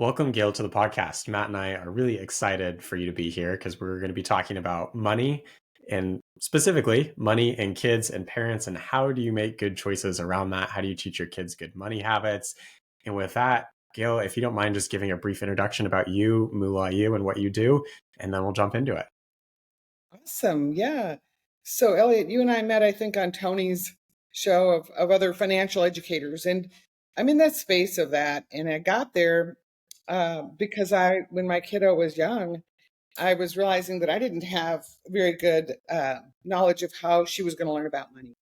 Welcome, Gayle, to the podcast. Matt and I are really excited for you to be here because we're going to be talking about money and specifically money and kids and parents and how do you make good choices around that? How do you teach your kids good money habits? And with that, Gayle, if you don't mind just giving a brief introduction about you, Moolah you, and what you do, and then we'll jump into it. Awesome. Yeah. So, Elliot, you and I met, I think, on Tony's show of other financial educators. And I'm in that space of that. And I got there because when my kiddo was young, I was realizing that I didn't have very good knowledge of how she was going to learn about money.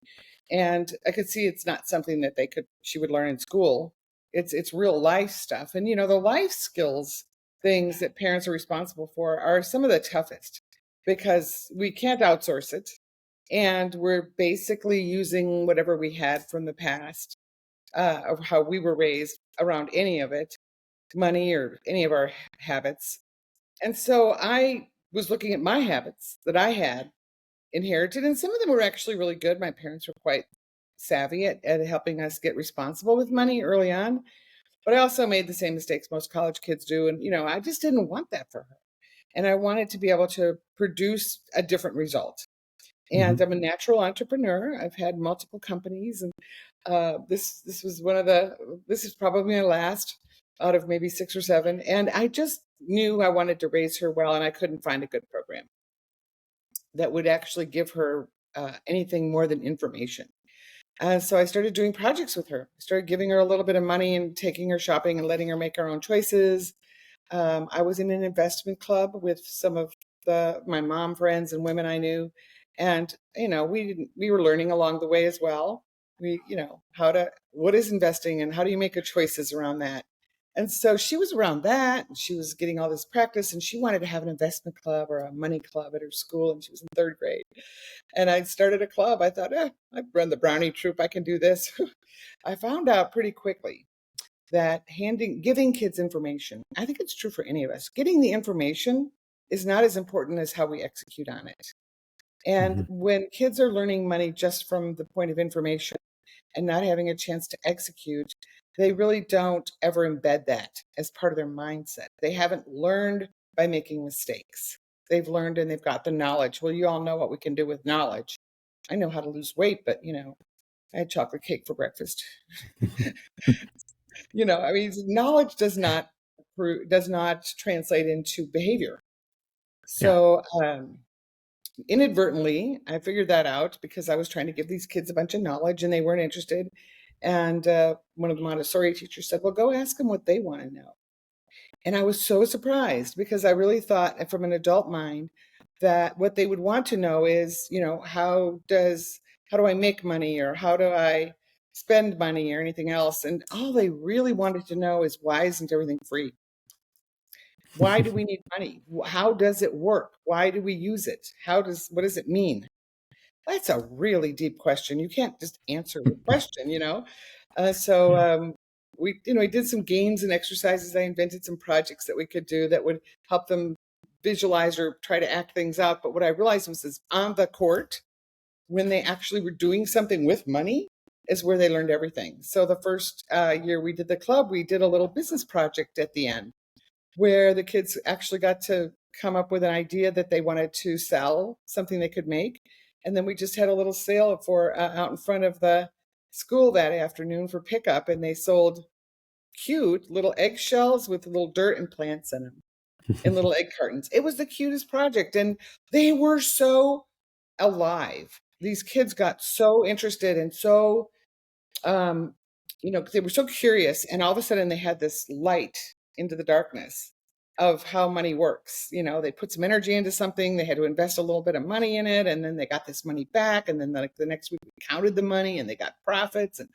And I could see it's not something that she would learn in school. It's real life stuff. And, the life skills things that parents are responsible for are some of the toughest because we can't outsource it. And we're basically using whatever we had from the past of how we were raised around any of it, money or any of our habits. And so I was looking at my habits that I had inherited, and some of them were actually really good. My parents were quite savvy at helping us get responsible with money early on. But I also made the same mistakes most college kids do. And, I just didn't want that for her. And I wanted to be able to produce a different result. And I'm a natural entrepreneur. I've had multiple companies, and this this is probably my last out of maybe 6 or 7. And I just knew I wanted to raise her well, and I couldn't find a good program that would actually give her anything more than information. So I started doing projects with her. I started giving her a little bit of money and taking her shopping and letting her make her own choices. I was in an investment club with some of my mom friends and women I knew. And, we were learning along the way as well. What is investing and how do you make good choices around that? And so she was around that, and she was getting all this practice, and she wanted to have an investment club or a money club at her school, and she was in 3rd grade. And I started a club. I thought, I've run the Brownie troop. I can do this. I found out pretty quickly that giving kids information, I think it's true for any of us, getting the information is not as important as how we execute on it. And when kids are learning money just from the point of information and not having a chance to execute, they really don't ever embed that as part of their mindset. They haven't learned by making mistakes. They've learned and they've got the knowledge. Well, you all know what we can do with knowledge. I know how to lose weight, but I had chocolate cake for breakfast. Knowledge does not translate into behavior. So inadvertently, I figured that out because I was trying to give these kids a bunch of knowledge and they weren't interested. And one of the Montessori teachers said, well, go ask them what they want to know. And I was so surprised because I really thought from an adult mind that what they would want to know is, how do I make money, or how do I spend money, or anything else. And all they really wanted to know is, why isn't everything free? Why do we need money? How does it work? Why do we use it? What does it mean? That's a really deep question. You can't just answer the question, we did some games and exercises. I invented some projects that we could do that would help them visualize or try to act things out. But what I realized was on the court, when they actually were doing something with money, is where they learned everything. So the first year we did the club, we did a little business project at the end where the kids actually got to come up with an idea that they wanted to sell, something they could make. And then we just had a little sale for out in front of the school that afternoon for pickup. And they sold cute little eggshells with little dirt and plants in them in little egg cartons. It was the cutest project. And they were so alive. These kids got so interested and so, they were so curious. And all of a sudden they had this light into the darkness of how money works. They put some energy into something, they had to invest a little bit of money in it, and then they got this money back. And then the next week we counted the money and they got profits, and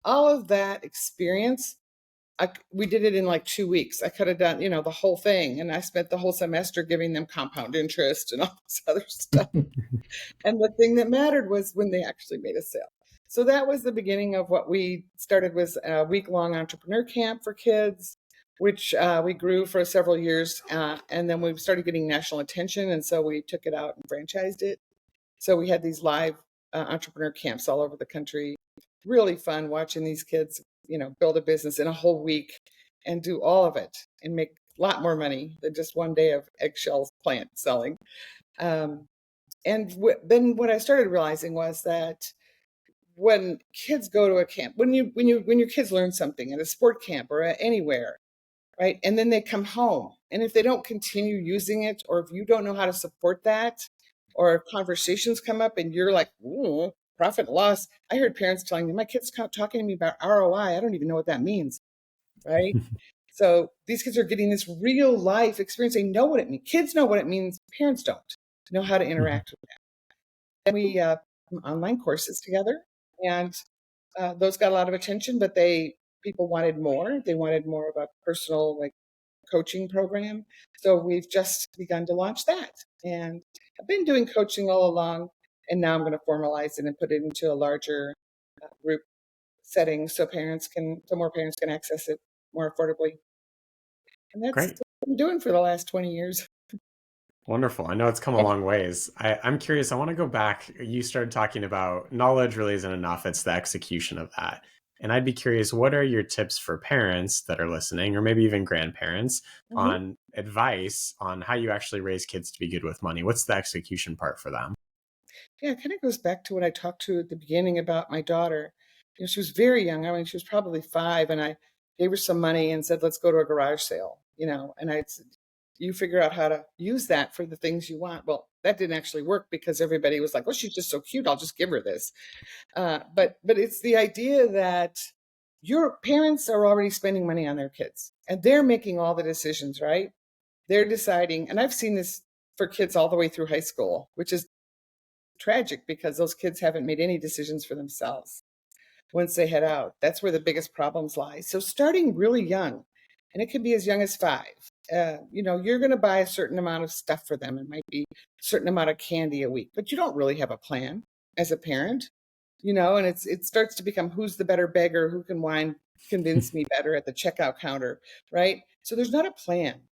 all of that experience. We did it in like 2 weeks. I could have done, the whole thing. And I spent the whole semester giving them compound interest and all this other stuff. And the thing that mattered was when they actually made a sale. So that was the beginning of what we started, was a week-long entrepreneur camp for kids, which we grew for several years. And then we started getting national attention. And so we took it out and franchised it. So we had these live entrepreneur camps all over the country. Really fun watching these kids, build a business in a whole week and do all of it and make a lot more money than just one day of eggshell plant selling. Um, and then what I started realizing was that when kids go to a camp, when your kids learn something at a sport camp or anywhere, right? And then they come home. And if they don't continue using it, or if you don't know how to support that, or if conversations come up and you're like, ooh, profit and loss. I heard parents telling me, my kids talking to me about ROI. I don't even know what that means, right? So these kids are getting this real life experience. They know what it means. Kids know what it means. Parents don't know how to interact with that. And we online courses together, and those got a lot of attention, but people wanted more. They wanted more of a personal, like, coaching program. So we've just begun to launch that. And I've been doing coaching all along, and now I'm going to formalize it and put it into a larger group setting so more parents can access it more affordably. And that's Great. what I'm doing for the last 20 years. Wonderful. I know it's come a long ways. I'm curious. I want to go back. You started talking about knowledge really isn't enough. It's the execution of that. And I'd be curious, what are your tips for parents that are listening, or maybe even grandparents, Mhm. on advice on how you actually raise kids to be good with money? What's the execution part for them? Yeah, it kind of goes back to what I talked to at the beginning about my daughter. She was very young. I mean, she was probably 5, and I gave her some money and said, "Let's go to a garage sale." And I said, "You figure out how to use that for the things you want." Well, that didn't actually work because everybody was like, "Oh, she's just so cute. I'll just give her this." But it's the idea that your parents are already spending money on their kids, and they're making all the decisions, right? They're deciding, and I've seen this for kids all the way through high school, which is tragic because those kids haven't made any decisions for themselves once they head out. That's where the biggest problems lie. So starting really young, and it can be as young as 5. You're going to buy a certain amount of stuff for them. It might be a certain amount of candy a week, but you don't really have a plan as a parent, and it starts to become who's the better beggar, who can convince me better at the checkout counter, right? So there's not a plan.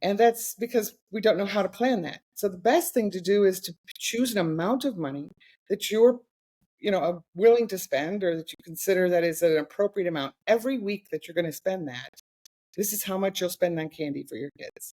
And that's because we don't know how to plan that. So the best thing to do is to choose an amount of money that you're willing to spend, or that you consider that is an appropriate amount every week that you're going to spend that. This is how much you'll spend on candy for your kids.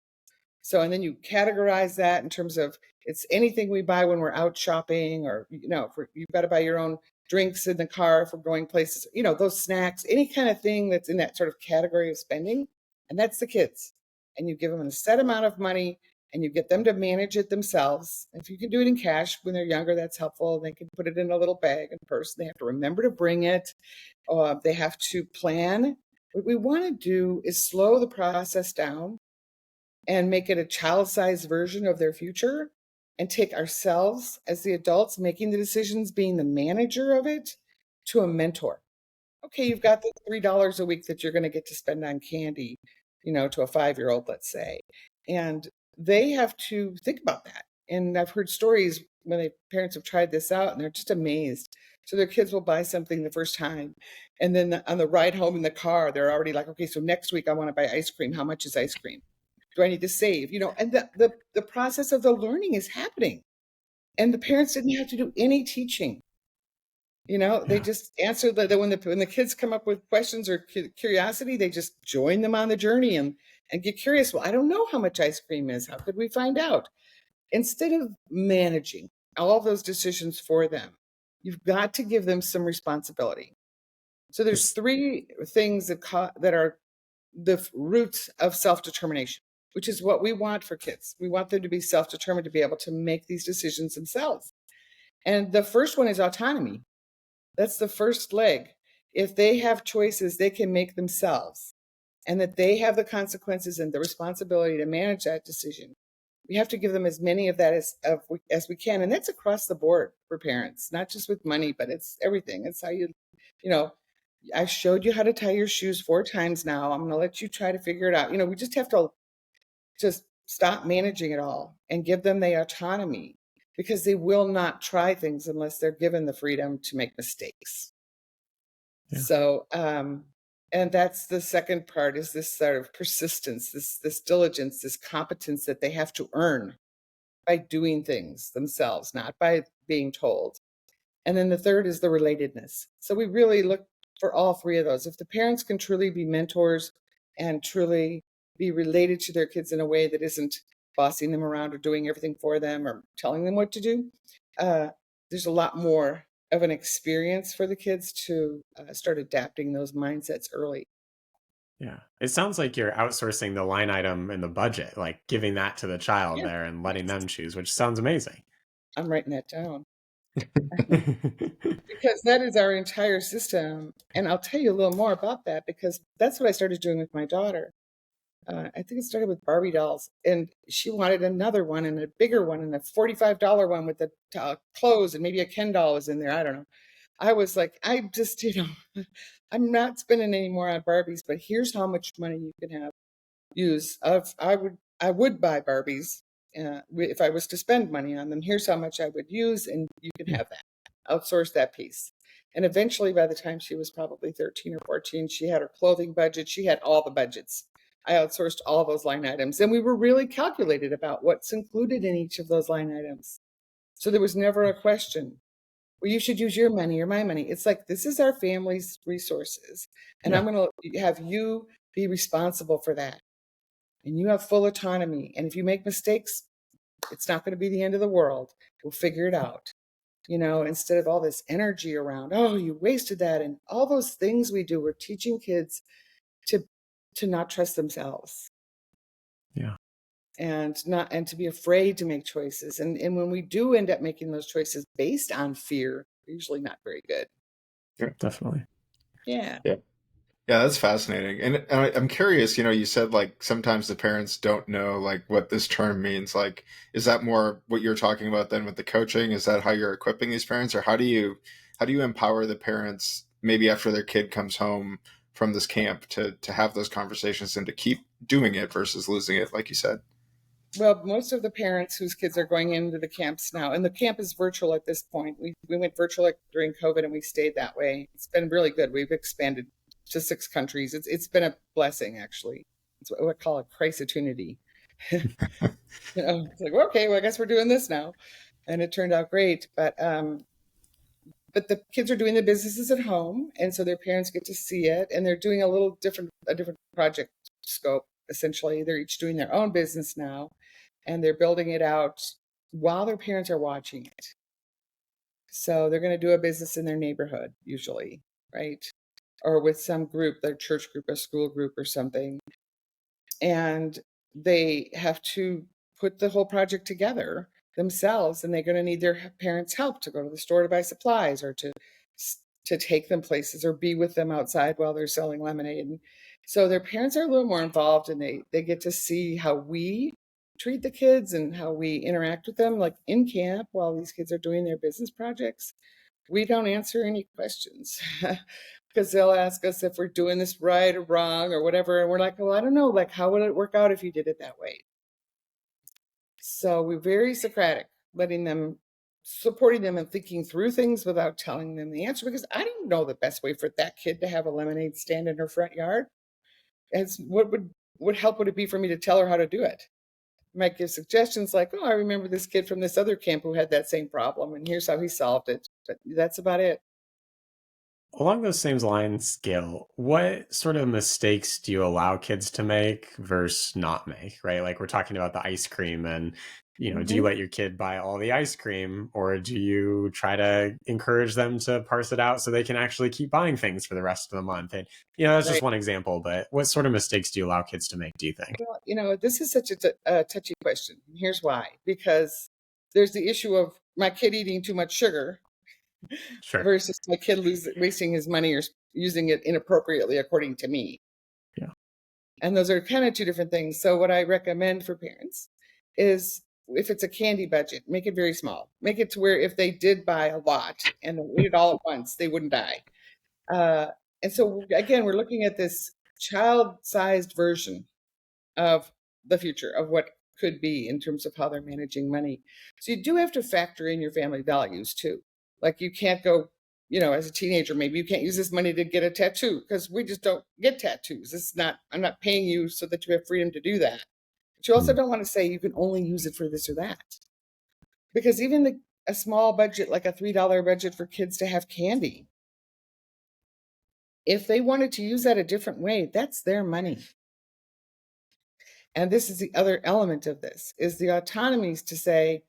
So, and then you categorize that in terms of it's anything we buy when we're out shopping, or, you've got to buy your own drinks in the car if we're going places, those snacks, any kind of thing that's in that sort of category of spending. And that's the kids. And you give them a set amount of money, and you get them to manage it themselves. If you can do it in cash when they're younger, that's helpful. They can put it in a little bag and purse. They have to remember to bring it. They have to plan. What we want to do is slow the process down and make it a child-sized version of their future, and take ourselves as the adults making the decisions, being the manager of it, to a mentor. Okay, you've got the $3 a week that you're going to get to spend on candy, to a 5-year-old, let's say. And they have to think about that. And I've heard stories when parents have tried this out and they're just amazed. So their kids will buy something the first time. And then on the ride home in the car, they're already like, okay, so next week I want to buy ice cream. How much is ice cream? Do I need to save? And the process of the learning is happening. And the parents didn't have to do any teaching. They Yeah. just answer when the kids come up with questions or curiosity, they just join them on the journey and get curious. Well, I don't know how much ice cream is. How could we find out? Instead of managing all of those decisions for them, you've got to give them some responsibility. So there's It's 3 things that are the roots of self-determination, which is what we want for kids. We want them to be self-determined, to be able to make these decisions themselves. And the first one is autonomy. That's the first leg. If they have choices, they can make themselves, and that they have the consequences and the responsibility to manage that decision. We have to give them as many of that as we can. And that's across the board for parents, not just with money, but it's everything. It's how you know, I showed you how to tie your shoes 4 times now. I'm going to let you try to figure it out. We just have to just stop managing it all and give them the autonomy, because they will not try things unless they're given the freedom to make mistakes. yeah. So, and that's the second part, is this sort of persistence, this diligence, this competence that they have to earn by doing things themselves, not by being told. And then the third is the relatedness. So we really look for all 3 of those. If the parents can truly be mentors and truly be related to their kids in a way that isn't bossing them around or doing everything for them or telling them what to do. There's a lot more of an experience for the kids to start adapting those mindsets early. Yeah. It sounds like you're outsourcing the line item in the budget, like giving that to the child Yes, there and letting yes. them choose, which sounds amazing. I'm writing that down because that is our entire system. And I'll tell you a little more about that because that's what I started doing with my daughter. I think it started with Barbie dolls, and she wanted another one and a bigger one and a $45 one with the clothes, and maybe a Ken doll was in there. I don't know. I was like, I just, I'm not spending any more on Barbies, but here's how much money you can have use of. I would buy Barbies if I was to spend money on them. Here's how much I would use, and you can Yeah. have that. Outsource that piece. And eventually, by the time she was probably 13 or 14, she had her clothing budget. She had all the budgets. I outsourced all those line items, and we were really calculated about what's included in each of those line items. So there was never a question, well, you should use your money or my money. It's like, this is our family's resources, and I'm Yeah. going to have you be responsible for that. And you have full autonomy. And if you make mistakes, it's not going to be the end of the world. We'll figure it out. Instead of all this energy around, oh, you wasted that, and all those things we do, we're teaching kids to not trust themselves Yeah. and to be afraid to make choices. And when we do end up making those choices based on fear, they're usually not very good. Yeah. Definitely. Yeah. Yeah. Yeah, that's fascinating. And I'm curious, you said like sometimes the parents don't know like what this term means. Like, is that more what you're talking about then with the coaching? Is that how you're equipping these parents, or how do you empower the parents maybe after their kid comes home from this camp to have those conversations and to keep doing it versus losing it, like you said? Well, most of the parents whose kids are going into the camps now, and the camp is virtual at this point. We went virtual during COVID, and we stayed that way. It's been really good. We've expanded to 6 countries. It's been a blessing, actually. It's what I call a crisis-opportunity. It's like, okay, well, I guess we're doing this now, and it turned out great. But the kids are doing the businesses at home, and so their parents get to see it, and they're doing a different project scope. Essentially, they're each doing their own business now, and they're building it out while their parents are watching it. So they're going to do a business in their neighborhood, usually, right? Or with some group, their church group, a school group, or something. And they have to put the whole project together themselves, and they're going to need their parents' help to go to the store to buy supplies or to take them places or be with them outside while they're selling lemonade. And so their parents are a little more involved, and they get to see how we treat the kids and how we interact with them, like in camp while these kids are doing their business projects. We don't answer any questions because they'll ask us if we're doing this right or wrong or whatever. And we're like, well, I don't know. Like, how would it work out if you did it that way? So we're very Socratic, supporting them and thinking through things without telling them the answer, because I don't know the best way for that kid to have a lemonade stand in her front yard. As what help would it be for me to tell her how to do it? I might give suggestions like, oh, I remember this kid from this other camp who had that same problem, and here's how he solved it. But that's about it. Along those same lines, Gail, what sort of mistakes do you allow kids to make versus not make, right? Like we're talking about the ice cream and, do you Mhm. let your kid buy all the ice cream or do you try to encourage them to parse it out so they can actually keep buying things for the rest of the month? And, that's just Right. one example, but what sort of mistakes do you allow kids to make, do you think? Well, this is such a touchy question. Here's why. Because there's the issue of my kid eating too much sugar Sure. versus my kid wasting his money or using it inappropriately, according to me. Yeah. And those are kind of two different things. So what I recommend for parents is, if it's a candy budget, make it very small. Make it to where if they did buy a lot and they ate it all at once, they wouldn't die. Uh, and so again, we're looking at this child-sized version of the future of what could be in terms of how they're managing money. So you do have to factor in your family values too. Like you can't go, as a teenager, maybe you can't use this money to get a tattoo because we just don't get tattoos. I'm not paying you so that you have freedom to do that. But you also Mm. don't want to say you can only use it for this or that. Because even a small budget, like a $3 budget for kids to have candy, if they wanted to use that a different way, that's their money. And this is the other element of this, is the autonomies to say,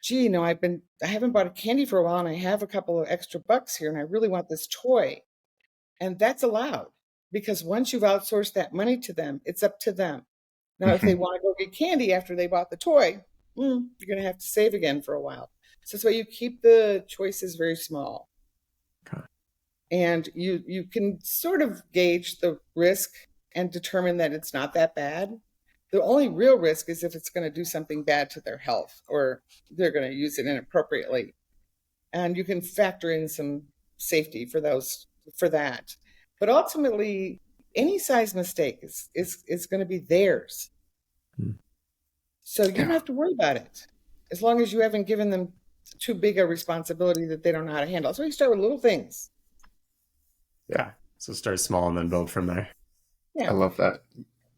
gee, I haven't bought a candy for a while and I have a couple of extra bucks here and I really want this toy. And that's allowed, because once you've outsourced that money to them, it's up to them. Now, if they want to go get candy after they bought the toy, you're going to have to save again for a while. So that's why you keep the choices very small. Okay. And you can sort of gauge the risk and determine that it's not that bad. The only real risk is if it's going to do something bad to their health or they're going to use it inappropriately. And you can factor in some safety for that. But ultimately, any size mistake is going to be theirs. So you don't have to worry about it, as long as you haven't given them too big a responsibility that they don't know how to handle. So you start with little things. Yeah. So start small and then build from there. Yeah. I love that.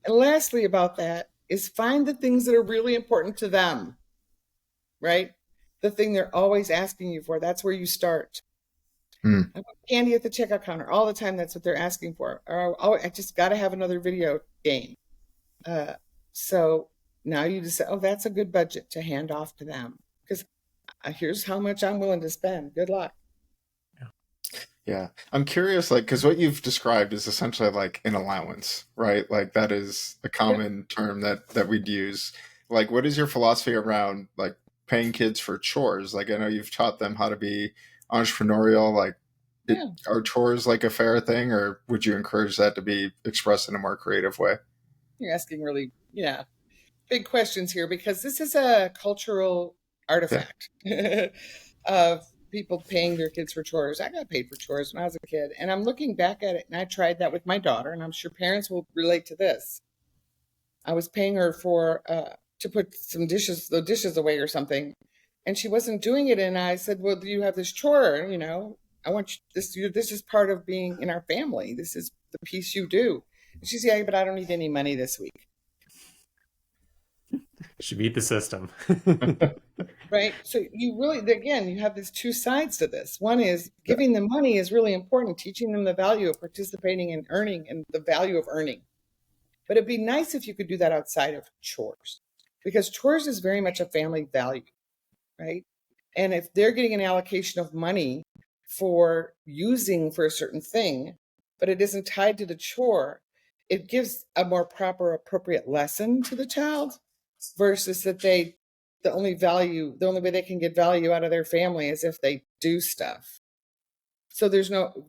And lastly about that is find the things that are really important to them, right? The thing they're always asking you for. That's where you start. I want candy at the checkout counter all the time. That's what they're asking for. Or, I just got to have another video game. So now you just say, oh, that's a good budget to hand off to them, because here's how much I'm willing to spend. Good luck. Yeah. I'm curious, like, because what you've described is essentially like an allowance, right? Like that is a common term that we'd use. Like, what is your philosophy around like paying kids for chores? Like, I know you've taught them how to be entrepreneurial. Like, are chores like a fair thing, or would you encourage that to be expressed in a more creative way? You're asking really, big questions here, because this is a cultural artifact of people paying their kids for chores. I got paid for chores when I was a kid, and I'm looking back at it, and I tried that with my daughter, and I'm sure parents will relate to this. I was paying her for to put the dishes away or something, and she wasn't doing it, and I said, well, do you have this chore? I want this is part of being in our family. This is the piece you do. And she said, yeah, but I don't need any money this week. Should beat the system. Right. So you have these two sides to this. One is giving them money is really important, teaching them the value of participating in earning and the value of earning. But it'd be nice if you could do that outside of chores, because chores is very much a family value, right? And if they're getting an allocation of money for using for a certain thing, but it isn't tied to the chore, it gives a more proper, appropriate lesson to the child, versus that the only way they can get value out of their family is if they do stuff. So there's no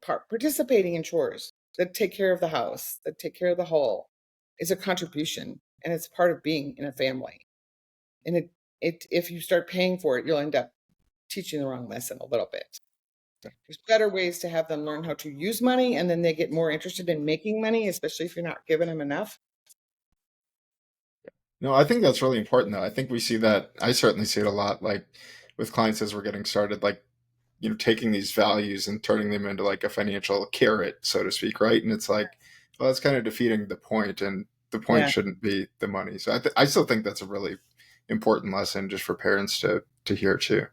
participating in chores that take care of the house, that take care of the whole, is a contribution, and it's part of being in a family. And if you start paying for it, you'll end up teaching the wrong lesson a little bit. There's better ways to have them learn how to use money, and then they get more interested in making money, especially if you're not giving them enough. No, I think that's really important though. I think we see that. I certainly see it a lot, like with clients as we're getting started, like, taking these values and turning them into like a financial carrot, so to speak, right? And it's like, well, that's kind of defeating the point, and the point shouldn't be the money. So I still think that's a really important lesson just for parents to hear too.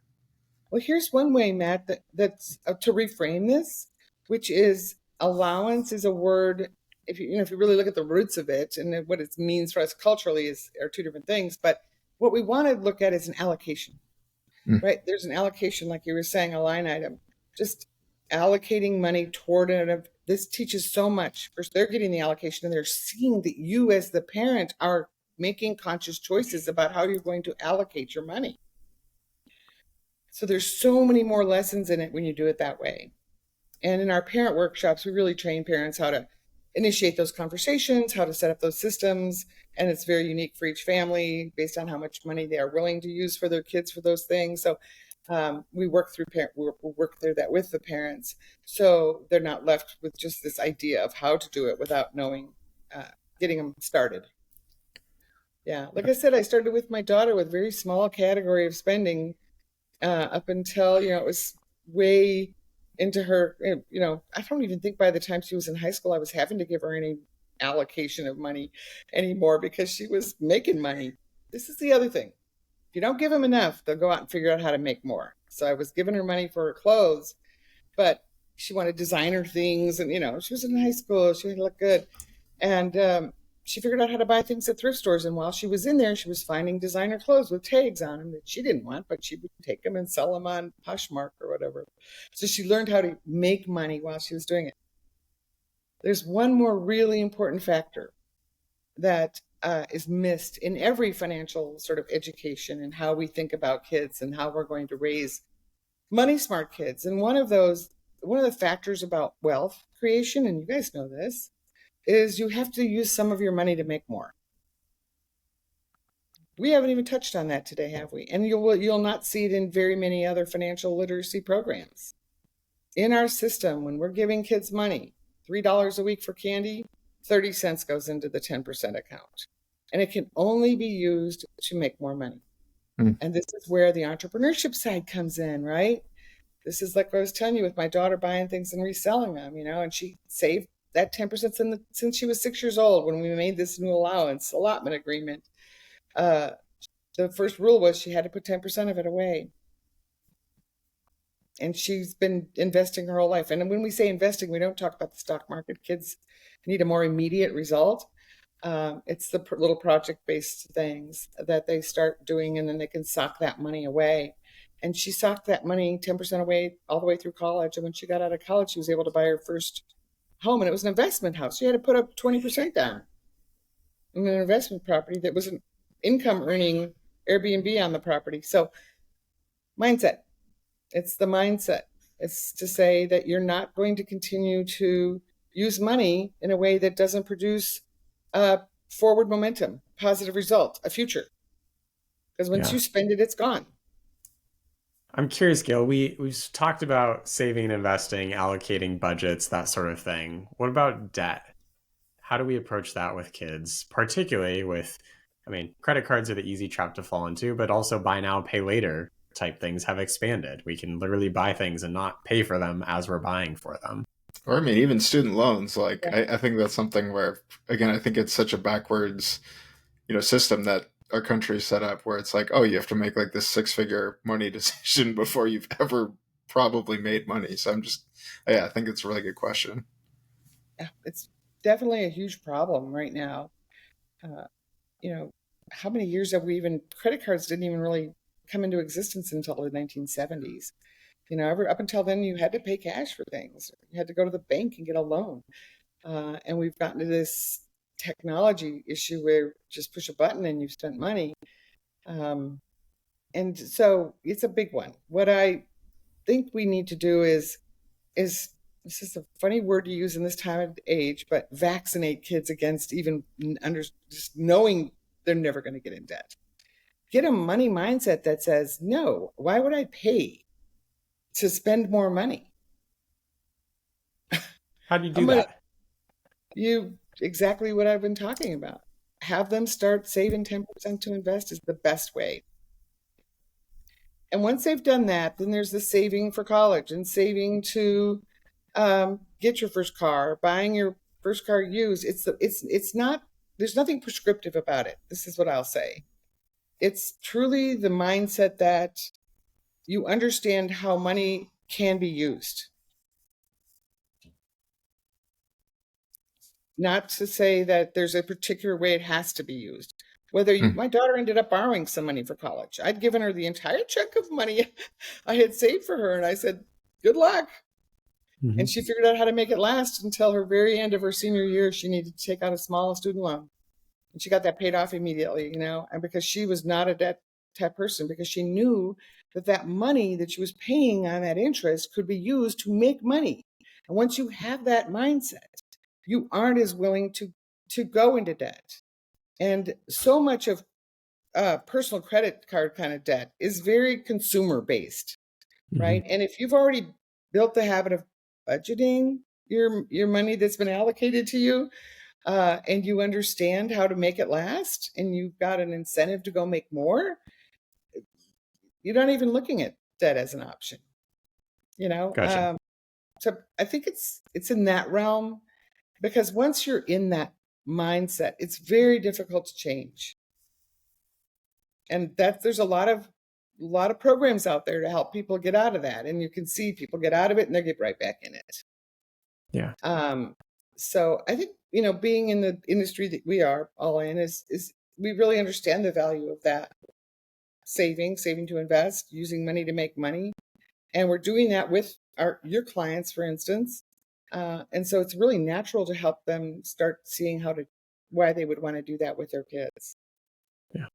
Well, here's one way, Matt, that's to reframe this, which is allowance is a word. If you really look at the roots of it and what it means for us culturally are two different things. But what we want to look at is an allocation, right? There's an allocation, like you were saying, a line item. Just allocating money toward it. This teaches so much. First, they're getting the allocation, and they're seeing that you as the parent are making conscious choices about how you're going to allocate your money. So there's so many more lessons in it when you do it that way. And in our parent workshops, we really train parents how to initiate those conversations, how to set up those systems. And it's very unique for each family based on how much money they are willing to use for their kids for those things. So we work through that with the parents, so they're not left with just this idea of how to do it without knowing, getting them started. Yeah, like I said, I started with my daughter with very small category of spending up until it was way into her. I don't even think by the time she was in high school I was having to give her any allocation of money anymore, because she was making money. This is the other thing. If you don't give them enough, they'll go out and figure out how to make more. So I was giving her money for her clothes, but she wanted designer things. And, she was in high school. She had to look good. And she figured out how to buy things at thrift stores. And while she was in there, she was finding designer clothes with tags on them that she didn't want, but she would take them and sell them on Poshmark or whatever. So she learned how to make money while she was doing it. There's one more really important factor that is missed in every financial sort of education and how we think about kids and how we're going to raise money smart kids. And one of the factors about wealth creation, and you guys know this, is you have to use some of your money to make more. We haven't even touched on that today, have we? And you'll not see it in very many other financial literacy programs. In our system, when we're giving kids money, $3 a week for candy, 30 cents goes into the 10% account. And it can only be used to make more money. And this is where the entrepreneurship side comes in, right? This is like what I was telling you with my daughter buying things and reselling them, and she saved that 10% since she was 6 years old when we made this new allotment agreement. The first rule was she had to put 10% of it away. And she's been investing her whole life. And when we say investing, we don't talk about the stock market. Kids need a more immediate result. It's the little project-based things that they start doing, and then they can sock that money away. And she socked that money 10% away all the way through college. And when she got out of college, she was able to buy her first home, and it was an investment house. She had to put up 20% down in an investment property that was an income-earning Airbnb on the property. So mindset. It's the mindset. It's to say that you're not going to continue to use money in a way that doesn't produce forward momentum, positive result, a future. Because once you spend it, it's gone. I'm curious, Gayle, we've talked about saving and investing, allocating budgets, that sort of thing. What about debt? How do we approach that with kids, particularly with, credit cards are the easy trap to fall into, but also buy now, pay later type things have expanded. We can literally buy things and not pay for them as we're buying for them. Or even student loans. Like, I think that's something where, again, I think it's such a backwards, system that our country set up, where it's like, oh, you have to make like this 6-figure money decision before you've ever probably made money. So I think it's a really good question. Yeah, it's definitely a huge problem right now. How many years have credit cards didn't even really come into existence until the 1970s. Up until then, you had to pay cash for things. You had to go to the bank and get a loan. And we've gotten to this technology issue where just push a button and you've spent money. And so it's a big one. What I think we need to do is this is a funny word to use in this time of age, but vaccinate kids against even just knowing they're never going to get in debt. Get a money mindset that says, no, why would I pay to spend more money? How do you do that? Exactly what I've been talking about. Have them start saving 10% to invest is the best way. And once they've done that, then there's the saving for college and saving to get your first car, buying your first car used. It's not, there's nothing prescriptive about it. This is what I'll say. It's truly the mindset that you understand how money can be used. Not to say that there's a particular way it has to be used. My daughter ended up borrowing some money for college. I'd given her the entire chunk of money I had saved for her, and I said, good luck. Mm-hmm. And she figured out how to make it last until her very end of her senior year. She needed to take out a small student loan. And she got that paid off immediately, and because she was not a debt type person, because she knew that money that she was paying on that interest could be used to make money. And once you have that mindset, you aren't as willing to go into debt. And so much of personal credit card kind of debt is very consumer based, right? And if you've already built the habit of budgeting your money that's been allocated to you, and you understand how to make it last, and you've got an incentive to go make more, you're not even looking at debt as an option, Gotcha. So I think it's in that realm, because once you're in that mindset, it's very difficult to change. And there's a lot of programs out there to help people get out of that, and you can see people get out of it and they get right back in it. Yeah. So I think being in the industry that we are all in is we really understand the value of that saving to invest, using money to make money. And we're doing that with your clients, for instance. And so it's really natural to help them start seeing why they would want to do that with their kids. Yeah.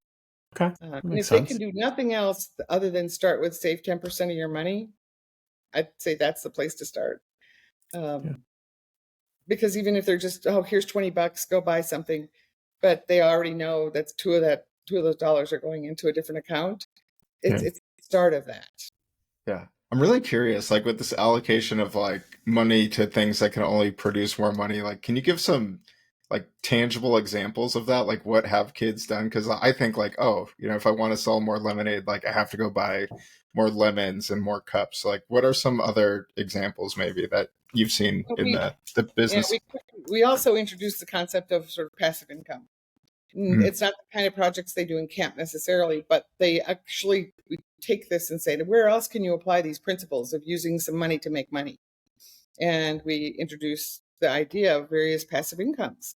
Okay. And Makes if sense. they can do nothing else other than start with save 10% of your money, I'd say that's the place to start. Because even if they're just, oh, here's $20, go buy something, but they already know that's two of those dollars are going into a different account. It's the start of that. Yeah. I'm really curious, like with this allocation of like money to things that can only produce more money, like can you give some like tangible examples of that? Like what have kids done? Because I think like, oh, if I want to sell more lemonade, like I have to go buy more lemons and more cups. Like what are some other examples maybe that you've seen in the business? We also introduced the concept of sort of passive income. It's not the kind of projects they do in camp necessarily, but they actually take this and say, where else can you apply these principles of using some money to make money? And we introduce the idea of various passive incomes.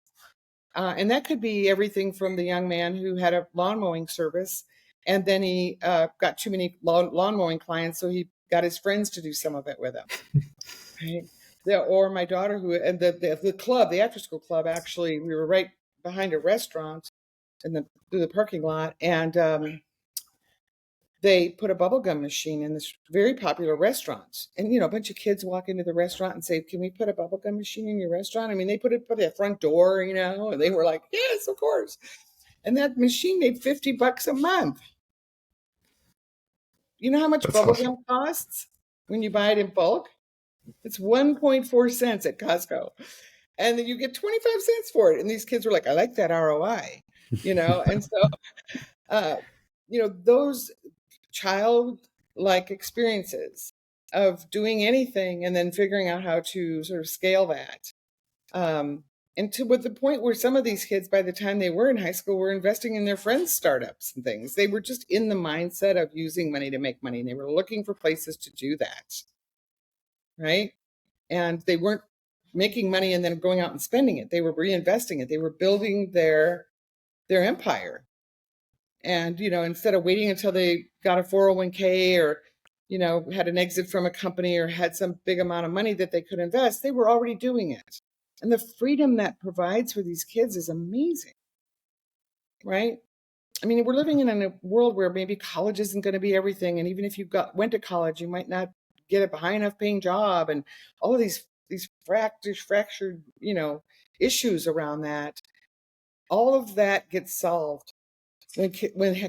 And that could be everything from the young man who had a lawn mowing service, and then he got too many lawn mowing clients, so he got his friends to do some of it with him. Right? Or my daughter, and the club, the after school club, actually, we were right behind a restaurant through the parking lot, and they put a bubblegum machine in this very popular restaurant. And, a bunch of kids walk into the restaurant and say, can we put a bubblegum machine in your restaurant? I mean, they put it at the front door, and they were like, yes, of course. And that machine made $50 a month. You know how much bubblegum costs when you buy it in bulk? It's 1.4 cents at Costco. And then you get 25 cents for it. And these kids were like, I like that ROI, and so, those childlike experiences of doing anything and then figuring out how to sort of scale that. And with the point where some of these kids, by the time they were in high school, were investing in their friends' startups and things. They were just in the mindset of using money to make money. And they were looking for places to do that. Right? And they weren't making money and then going out and spending it. They were reinvesting it. They were building their empire. And, instead of waiting until they got a 401k or, had an exit from a company or had some big amount of money that they could invest, they were already doing it. And the freedom that provides for these kids is amazing. Right? I mean, we're living in a world where maybe college isn't going to be everything. And even if you went to college, you might not get a high enough paying job and all of these fractured, issues around that. All of that gets solved when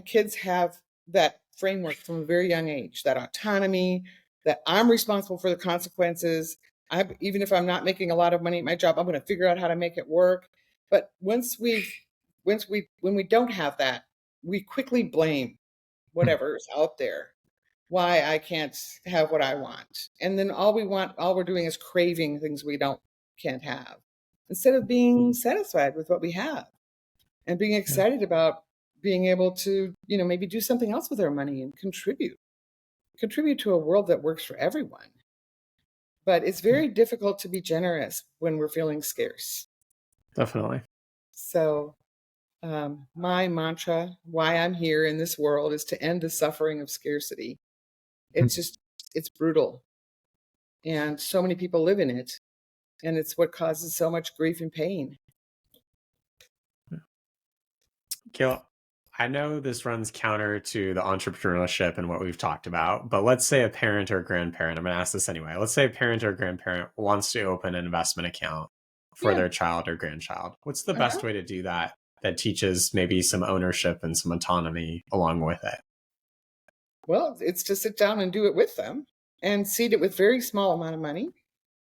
kids have that framework from a very young age, that autonomy, that I'm responsible for the consequences. Even if I'm not making a lot of money at my job, I'm going to figure out how to make it work. But when we don't have that, we quickly blame whatever's out there, why I can't have what I want. And then all we're doing is craving things we can't have, instead of being satisfied with what we have and being excited about being able to, maybe do something else with our money and contribute to a world that works for everyone. But it's very difficult to be generous when we're feeling scarce. Definitely. So my mantra, why I'm here in this world, is to end the suffering of scarcity. It's brutal. And so many people live in it. And it's what causes so much grief and pain. Gayle, I know this runs counter to the entrepreneurship and what we've talked about, but let's say a parent or grandparent, I'm going to ask this anyway. Let's say a parent or grandparent wants to open an investment account for their child or grandchild. What's the best way to do that teaches maybe some ownership and some autonomy along with it? Well, it's to sit down and do it with them and seed it with very small amount of money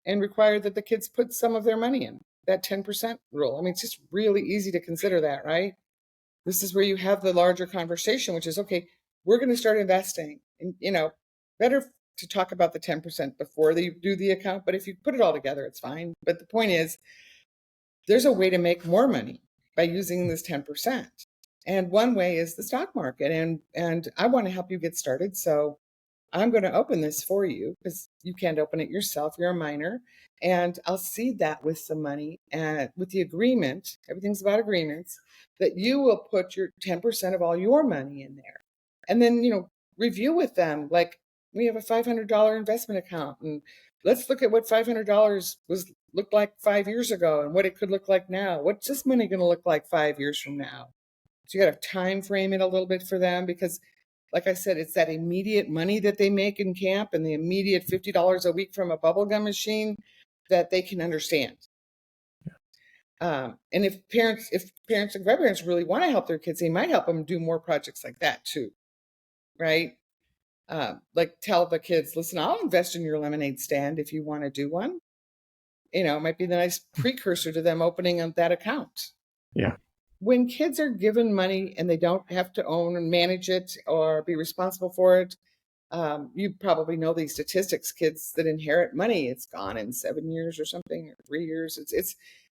and require that the kids put some of their money in, that 10% rule. I mean, it's just really easy to consider that, right? This is where you have the larger conversation, which is, okay, we're going to start investing. And, better to talk about the 10% before they do the account. But if you put it all together, it's fine. But the point is, there's a way to make more money by using this 10%. And one way is the stock market. And I want to help you get started. So I'm going to open this for you because you can't open it yourself, you're a minor, and I'll seed that with some money, and with the agreement, everything's about agreements, that you will put your 10% of all your money in there. And then, review with them, like, we have a $500 investment account, and let's look at what $500 looked like 5 years ago and what it could look like now. What's this money going to look like 5 years from now? So you got to time frame it a little bit for them, because like I said, it's that immediate money that they make in camp and the immediate $50 a week from a bubblegum machine that they can understand. And if parents and grandparents really want to help their kids, they might help them do more projects like that too, right? Like tell the kids, listen, I'll invest in your lemonade stand if you want to do one. It might be the nice precursor to them opening that account. Yeah. When kids are given money and they don't have to own and manage it or be responsible for it, you probably know these statistics. Kids that inherit money, it's gone in 7 years or something, or 3 years. It's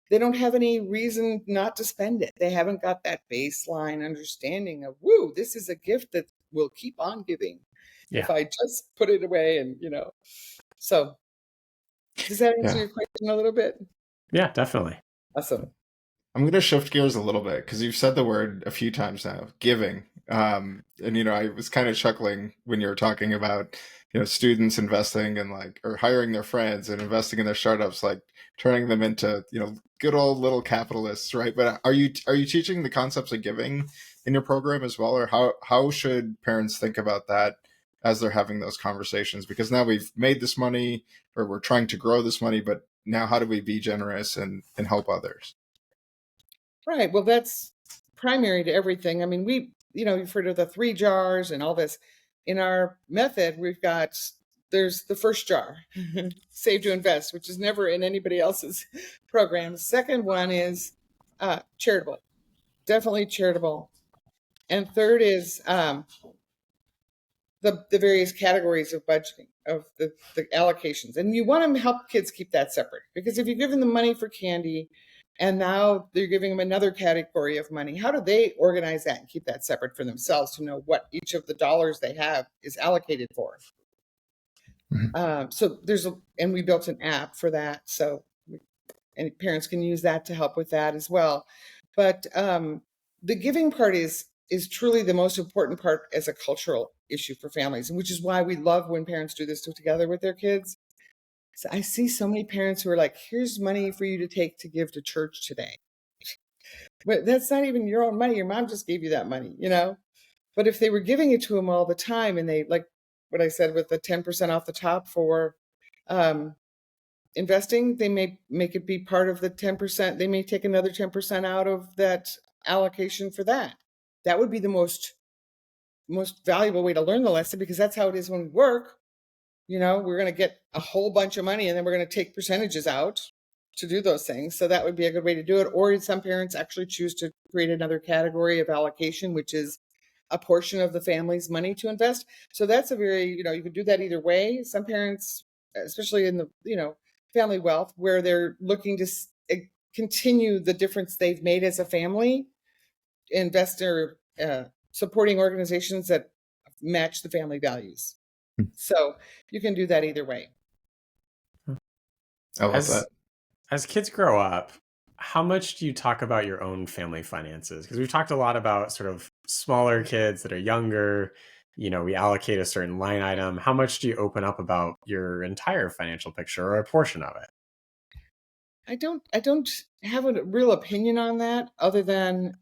they don't have any reason not to spend it. They haven't got that baseline understanding of, woo, this is a gift that will keep on giving if I just put it away. And so does that answer your question a little bit? Yeah, definitely. Awesome. I'm going to shift gears a little bit because you've said the word a few times now, giving. And, I was kind of chuckling when you were talking about, students investing and or hiring their friends and investing in their startups, like turning them into, good old little capitalists, right? But are you teaching the concepts of giving in your program as well? Or how should parents think about that as they're having those conversations? Because now we've made this money, or we're trying to grow this money, but now how do we be generous and help others? Right. Well, that's primary to everything. I mean, you've heard of the 3 jars and all this. In our method, there's the first jar, save to invest, which is never in anybody else's program. Second one is charitable, definitely charitable. And third is the various categories of budgeting, of the allocations. And you want to help kids keep that separate, because if you're giving them money for candy and now they're giving them another category of money, how do they organize that and keep that separate for themselves to know what each of the dollars they have is allocated for? Mm-hmm. So and we built an app for that. So, and parents can use that to help with that as well. But the giving part is truly the most important part as a cultural issue for families, and which is why we love when parents do this together with their kids. So I see so many parents who are like, here's money for you to take to give to church today. But that's not even your own money. Your mom just gave you that money, But if they were giving it to them all the time, and they, like what I said with the 10% off the top for investing, they may make it be part of the 10%. They may take another 10% out of that allocation for that. That would be the most valuable way to learn the lesson, because that's how it is when we work. We're going to get a whole bunch of money and then we're going to take percentages out to do those things. So that would be a good way to do it. Or some parents actually choose to create another category of allocation, which is a portion of the family's money to invest. So that's a very, you could do that either way. Some parents, especially in the, family wealth, where they're looking to continue the difference they've made as a family, invest or supporting organizations that match the family values. So you can do that either way. I love that. As kids grow up, how much do you talk about your own family finances? Because we've talked a lot about sort of smaller kids that are younger. We allocate a certain line item. How much do you open up about your entire financial picture or a portion of it? I don't have a real opinion on that, other than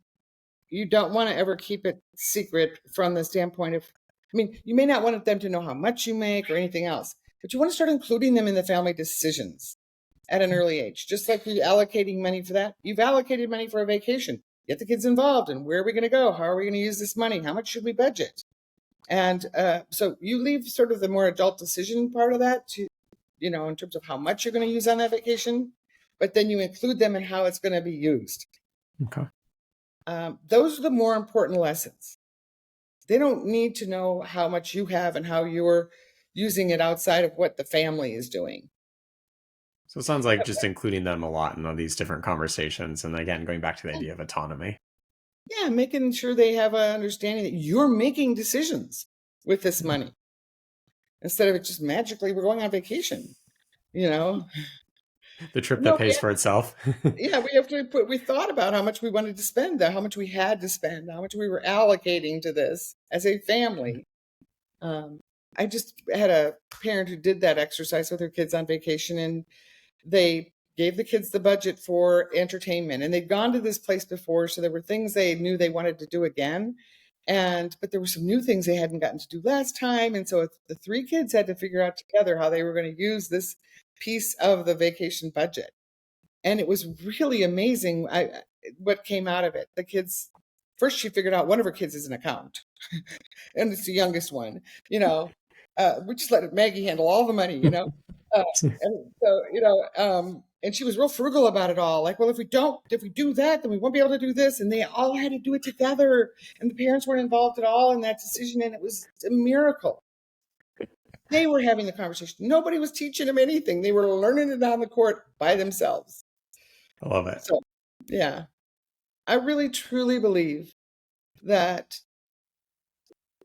you don't want to ever keep it secret from the standpoint of, you may not want them to know how much you make or anything else, but you want to start including them in the family decisions at an early age. Just like you're allocating money for that, you've allocated money for a vacation. Get the kids involved in where are we going to go? How are we going to use this money? How much should we budget? And so you leave sort of the more adult decision part of that to, in terms of how much you're going to use on that vacation, but then you include them in how it's going to be used. Okay. Those are the more important lessons. They don't need to know how much you have and how you're using it outside of what the family is doing. So it sounds like just including them a lot in all these different conversations. And again, going back to the idea of autonomy. Yeah, making sure they have an understanding that you're making decisions with this money. instead of it just magically we're going on vacation, you know? The trip that No, pays for itself. yeah, we thought about how much we wanted to spend, how much we had to spend, how much we were allocating to this as a family. I just had a parent who did that exercise with her kids on vacation, and they gave the kids the budget for entertainment, and they'd gone to this place before, so there were things they knew they wanted to do again, but there were some new things they hadn't gotten to do last time, and so the three kids had to figure out together how they were going to use this piece of the vacation budget. And it was really amazing what came out of it. The kids, first she figured out one of her kids is an accountant, and it's the youngest one. We just let Maggie handle all the money. And so and she was real frugal about it all. Like, well, if we do that, then we won't be able to do this. And they all had to do it together, and the parents weren't involved at all in that decision, and it was a miracle. They were having the conversation. Nobody was teaching them anything. They were learning it on the court by themselves. I love it. So, yeah, I really truly believe that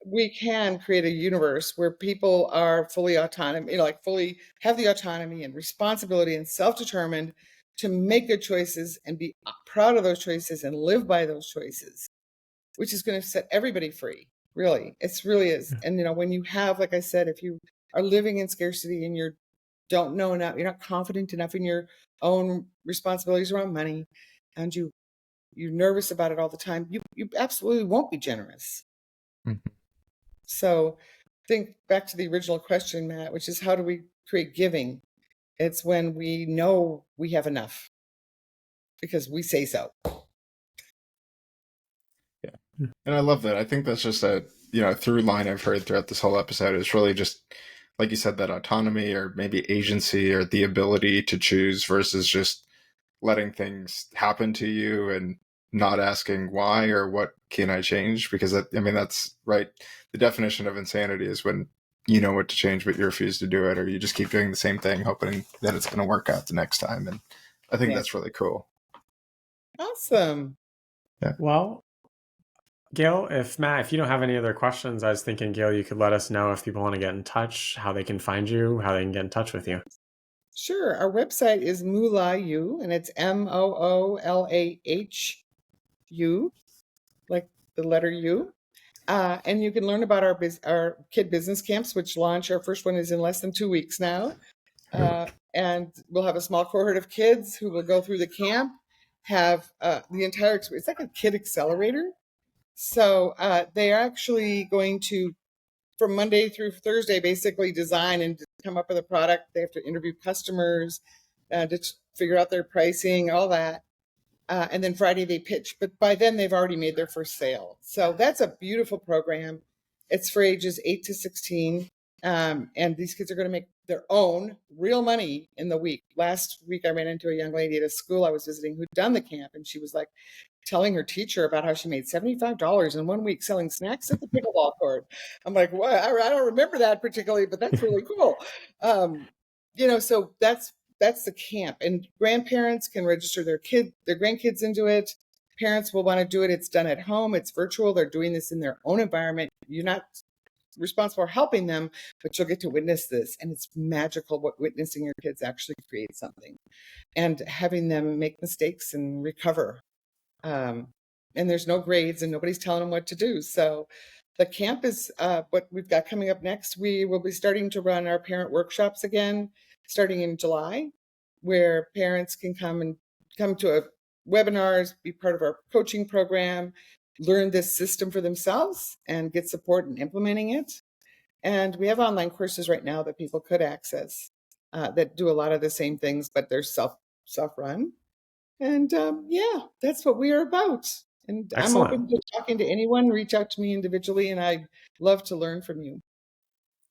we can create a universe where people are fully autonomous, fully have the autonomy and responsibility and self-determined to make good choices and be proud of those choices and live by those choices, which is going to set everybody free. Really, it really is. Yeah. And, when you have, like I said, if you are living in scarcity and you don't know enough, you're not confident enough in your own responsibilities around money, and you're nervous about it all the time, you absolutely won't be generous. Mm-hmm. So think back to the original question, Matt, which is how do we create giving? It's when we know we have enough because we say so. Yeah. And I love that. I think that's just a, through line I've heard throughout this whole episode is really just, like you said, that autonomy or maybe agency or the ability to choose versus just letting things happen to you and not asking why or what can I change? Because that's right. The definition of insanity is when you know what to change, but you refuse to do it, or you just keep doing the same thing, hoping that it's going to work out the next time. And I think that's really cool. Awesome. Yeah. Well, Gayle, if you don't have any other questions, I was thinking, Gayle, you could let us know if people want to get in touch, how they can find you, how they can get in touch with you. Sure. Our website is Moolahu, and it's MOOLAHU, like the letter U. And you can learn about our kid business camps, which launch. Our first one is in less than 2 weeks now. And we'll have a small cohort of kids who will go through the camp, have the entire experience. It's like a kid accelerator. So they are actually going to, from Monday through Thursday, basically design and come up with a product. They have to interview customers to figure out their pricing, all that. And then Friday they pitch, but by then they've already made their first sale. So that's a beautiful program. It's for ages 8 to 16. And these kids are going to make their own real money in the week. Last week, I ran into a young lady at a school I was visiting who'd done the camp, and she was like telling her teacher about how she made $75 in 1 week selling snacks at the pickleball court. I'm like, well, I don't remember that particularly, but that's really cool. So that's the camp, and grandparents can register their grandkids into it. Parents will want to do it. It's done at home. It's virtual. They're doing this in their own environment. You're not responsible for helping them, but you'll get to witness this. And it's magical what witnessing your kids actually create something and having them make mistakes and recover. And there's no grades and nobody's telling them what to do. So the camp is what we've got coming up next. We will be starting to run our parent workshops again, starting in July, where parents can come to webinars, be part of our coaching program, learn this system for themselves and get support in implementing it. And we have online courses right now that people could access that do a lot of the same things, but they're self-run. And that's what we are about. And Excellent. I'm open to talking to anyone. Reach out to me individually, and I'd love to learn from you.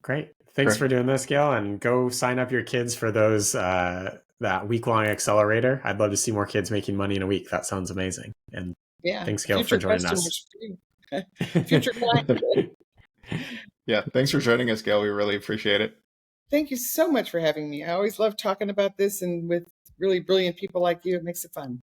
Great. Thanks for doing this, Gayle, and go sign up your kids for those that week-long accelerator. I'd love to see more kids making money in a week. That sounds amazing. And thanks, Gayle, for joining us. Future clients. Yeah, thanks for joining us, Gayle. We really appreciate it. Thank you so much for having me. I always love talking about this, and with really brilliant people like you, it makes it fun.